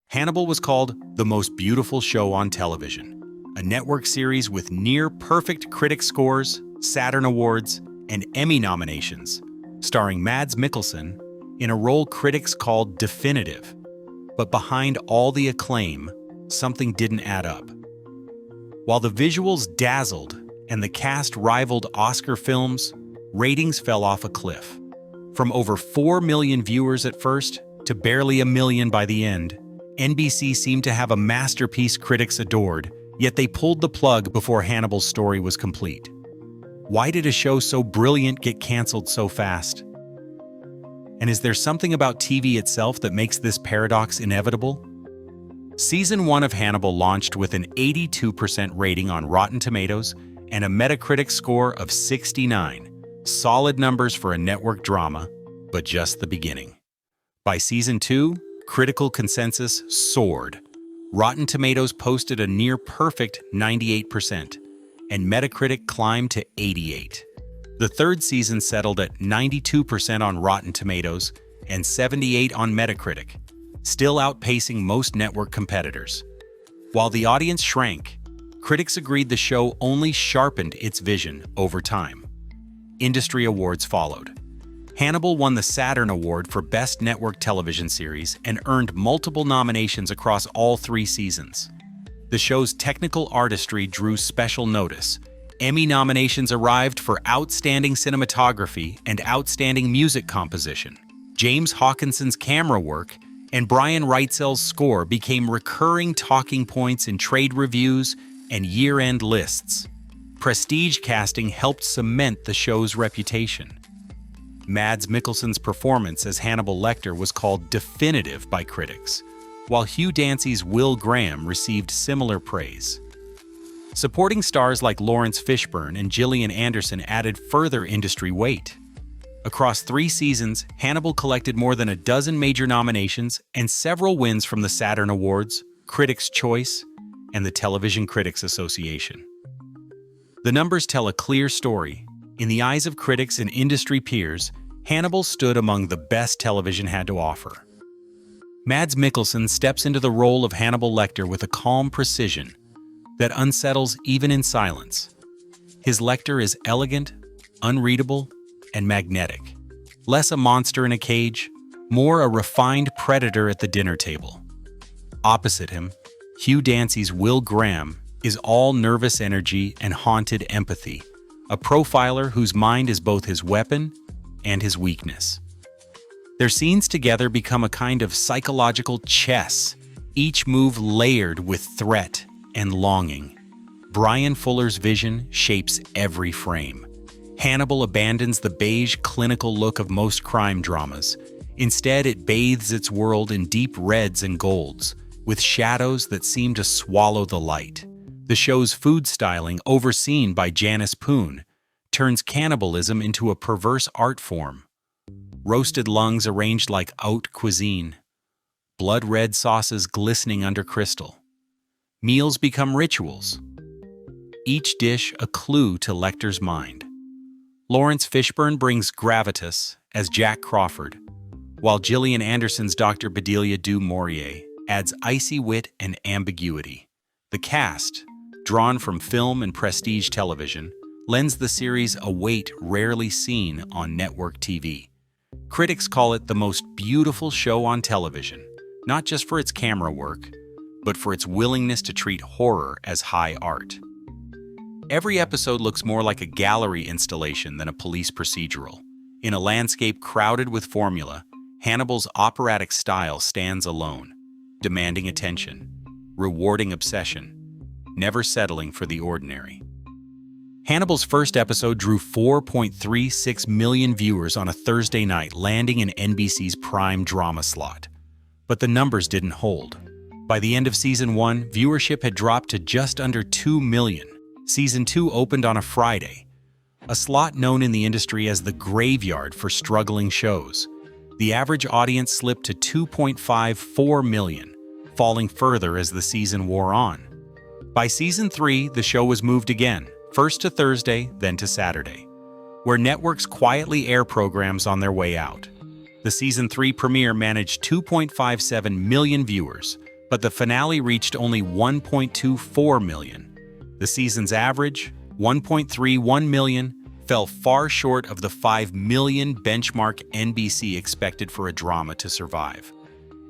Hannibal was called the most beautiful show on television, a network series with near-perfect critic scores, Saturn Awards, and Emmy nominations, starring Mads Mikkelsen in a role critics called definitive. But behind all the acclaim, something didn't add up. While the visuals dazzled and the cast rivaled Oscar films, ratings fell off a cliff. From over 4 million viewers at first to barely 1 million by the end, NBC seemed to have a masterpiece critics adored, yet they pulled the plug before Hannibal's story was complete. Why did a show so brilliant get canceled so fast? And is there something about TV itself that makes this paradox inevitable? Season 1 of Hannibal launched with an 82% rating on Rotten Tomatoes and a Metacritic score of 69. Solid numbers for a network drama, but just the beginning. By Season 2, critical consensus soared. Rotten Tomatoes posted a near-perfect 98%, and Metacritic climbed to 88. The third season settled at 92% on Rotten Tomatoes and 78 on Metacritic, still outpacing most network competitors. While the audience shrank, critics agreed the show only sharpened its vision over time. Industry awards followed. Hannibal won the Saturn Award for Best Network Television Series and earned multiple nominations across all 3 seasons. The show's technical artistry drew special notice. Emmy nominations arrived for Outstanding Cinematography and Outstanding Music Composition. James Hawkinson's camera work and Brian Wrightsell's score became recurring talking points in trade reviews and year-end lists. Prestige casting helped cement the show's reputation. Mads Mikkelsen's performance as Hannibal Lecter was called definitive by critics, while Hugh Dancy's Will Graham received similar praise. Supporting stars like Lawrence Fishburne and Gillian Anderson added further industry weight. Across 3 seasons, Hannibal collected more than a dozen major nominations and several wins from the Saturn Awards, Critics' Choice, and the Television Critics Association. The numbers tell a clear story. In the eyes of critics and industry peers, Hannibal stood among the best television had to offer. Mads Mikkelsen steps into the role of Hannibal Lecter with a calm precision that unsettles even in silence. His Lecter is elegant, unreadable, and magnetic. Less a monster in a cage, more a refined predator at the dinner table. Opposite him, Hugh Dancy's Will Graham is all nervous energy and haunted empathy, a profiler whose mind is both his weapon and his weakness. Their scenes together become a kind of psychological chess, each move layered with threat and longing. Bryan Fuller's vision shapes every frame. Hannibal abandons the beige, clinical look of most crime dramas. Instead, it bathes its world in deep reds and golds, with shadows that seem to swallow the light. The show's food styling, overseen by Janice Poon, turns cannibalism into a perverse art form. Roasted lungs arranged like haute cuisine, blood-red sauces glistening under crystal. Meals become rituals, each dish a clue to Lecter's mind. Lawrence Fishburne brings gravitas as Jack Crawford, while Gillian Anderson's Dr. Bedelia du Maurier adds icy wit and ambiguity. The cast, drawn from film and prestige television, lends the series a weight rarely seen on network TV. Critics call it the most beautiful show on television, not just for its camera work, but for its willingness to treat horror as high art. Every episode looks more like a gallery installation than a police procedural. In a landscape crowded with formula, Hannibal's operatic style stands alone, demanding attention, rewarding obsession, never settling for the ordinary. Hannibal's first episode drew 4.36 million viewers on a Thursday night, landing in NBC's prime drama slot. But the numbers didn't hold. By the end of Season 1, viewership had dropped to just under 2 million. Season 2 opened on a Friday, a slot known in the industry as the graveyard for struggling shows. The average audience slipped to 2.54 million, falling further as the season wore on. By Season 3, the show was moved again, first to Thursday, then to Saturday, where networks quietly air programs on their way out. The Season 3 premiere managed 2.57 million viewers, but the finale reached only 1.24 million. The season's average, 1.31 million, fell far short of the 5 million benchmark NBC expected for a drama to survive.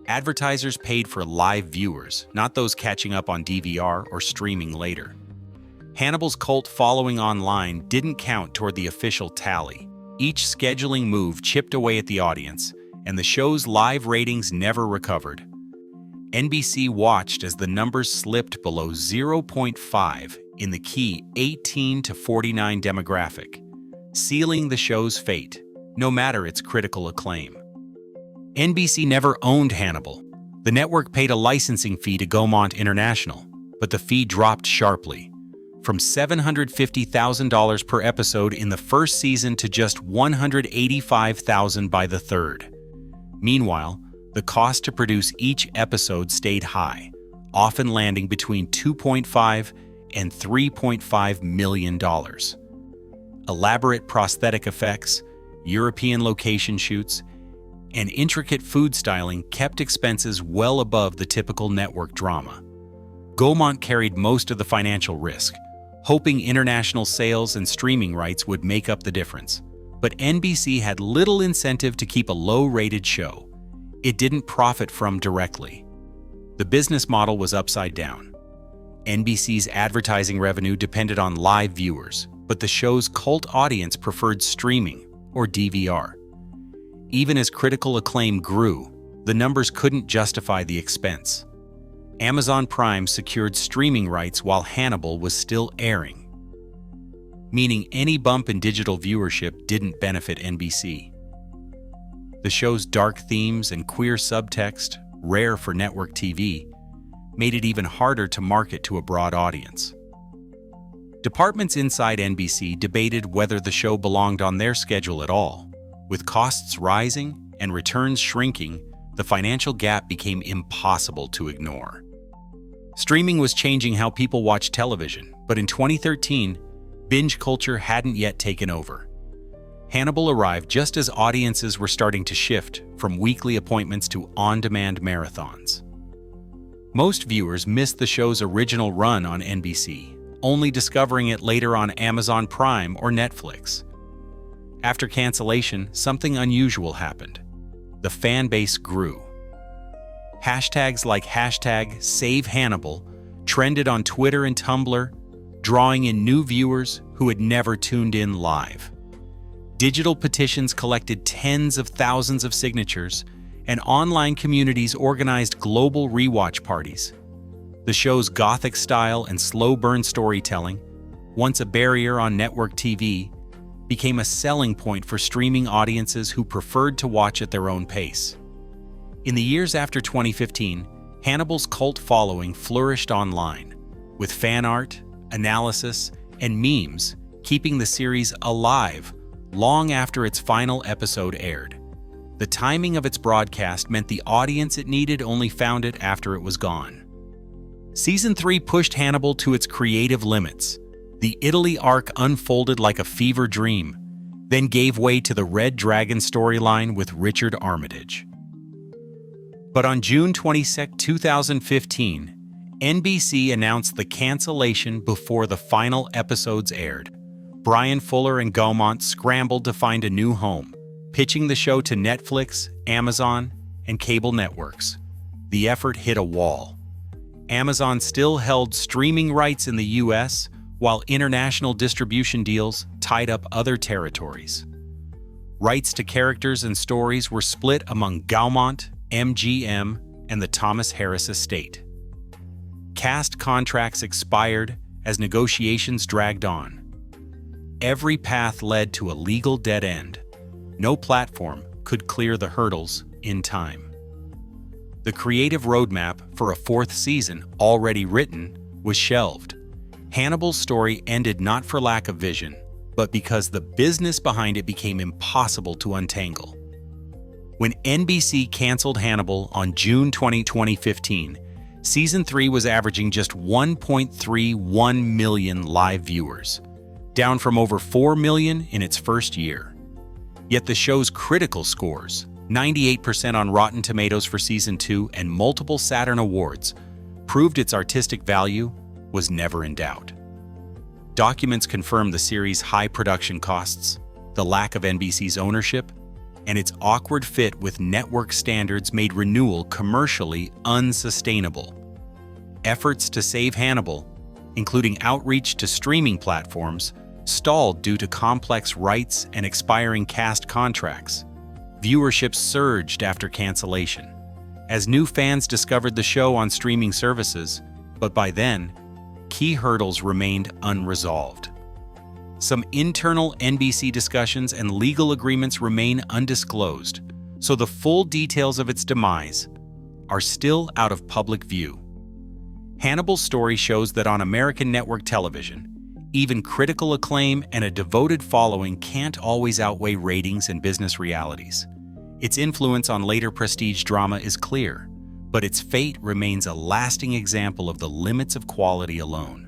Advertisers paid for live viewers, not those catching up on DVR or streaming later. Hannibal's cult following online didn't count toward the official tally. Each scheduling move chipped away at the audience, and the show's live ratings never recovered. NBC watched as the numbers slipped below 0.5 in the key 18 to 49 demographic, sealing the show's fate, no matter its critical acclaim. NBC never owned Hannibal. The network paid a licensing fee to Gaumont International, but the fee dropped sharply, from $750,000 per episode in the first season to just $185,000 by the third. Meanwhile, the cost to produce each episode stayed high, often landing between $2.5 and $3.5 million. Elaborate prosthetic effects, European location shoots, and intricate food styling kept expenses well above the typical network drama. Gaumont carried most of the financial risk, hoping international sales and streaming rights would make up the difference. But NBC had little incentive to keep a low-rated show it didn't profit from directly. The business model was upside down. NBC's advertising revenue depended on live viewers, but the show's cult audience preferred streaming or DVR. Even as critical acclaim grew, the numbers couldn't justify the expense. Amazon Prime secured streaming rights while Hannibal was still airing, meaning any bump in digital viewership didn't benefit NBC. The show's dark themes and queer subtext, rare for network TV, made it even harder to market to a broad audience. Departments inside NBC debated whether the show belonged on their schedule at all. With costs rising and returns shrinking, the financial gap became impossible to ignore. Streaming was changing how people watch television, but in 2013, binge culture hadn't yet taken over. Hannibal arrived just as audiences were starting to shift from weekly appointments to on-demand marathons. Most viewers missed the show's original run on NBC, only discovering it later on Amazon Prime or Netflix. After cancellation, something unusual happened. The fan base grew. Hashtags like #SaveHannibal trended on Twitter and Tumblr, drawing in new viewers who had never tuned in live. Digital petitions collected tens of thousands of signatures, and online communities organized global rewatch parties. The show's gothic style and slow-burn storytelling, once a barrier on network TV, became a selling point for streaming audiences who preferred to watch at their own pace. In the years after 2015, Hannibal's cult following flourished online, with fan art, analysis, and memes keeping the series alive long after its final episode aired. The timing of its broadcast meant the audience it needed only found it after it was gone. Season 3 pushed Hannibal to its creative limits. The Italy arc unfolded like a fever dream, then gave way to the Red Dragon storyline with Richard Armitage. But on June 22, 2015, NBC announced the cancellation before the final episodes aired. Bryan Fuller and Gaumont scrambled to find a new home, pitching the show to Netflix, Amazon, and cable networks. The effort hit a wall. Amazon still held streaming rights in the US, while international distribution deals tied up other territories. Rights to characters and stories were split among Gaumont, MGM, and the Thomas Harris estate. Cast contracts expired as negotiations dragged on. Every path led to a legal dead end. No platform could clear the hurdles in time. The creative roadmap for a fourth season, already written, was shelved. Hannibal's story ended not for lack of vision, but because the business behind it became impossible to untangle. When NBC canceled Hannibal on June 20, 2015, Season 3 was averaging just 1.31 million live viewers, down from over 4 million in its first year. Yet the show's critical scores, 98% on Rotten Tomatoes for Season 2 and multiple Saturn Awards proved its artistic value was never in doubt. Documents confirm the series' high production costs, the lack of NBC's ownership, and its awkward fit with network standards made renewal commercially unsustainable. Efforts to save Hannibal, including outreach to streaming platforms, stalled due to complex rights and expiring cast contracts. Viewership surged after cancellation, as new fans discovered the show on streaming services, but by then, key hurdles remained unresolved. Some internal NBC discussions and legal agreements remain undisclosed, so the full details of its demise are still out of public view. Hannibal's story shows that on American network television, even critical acclaim and a devoted following can't always outweigh ratings and business realities. Its influence on later prestige drama is clear, but its fate remains a lasting example of the limits of quality alone.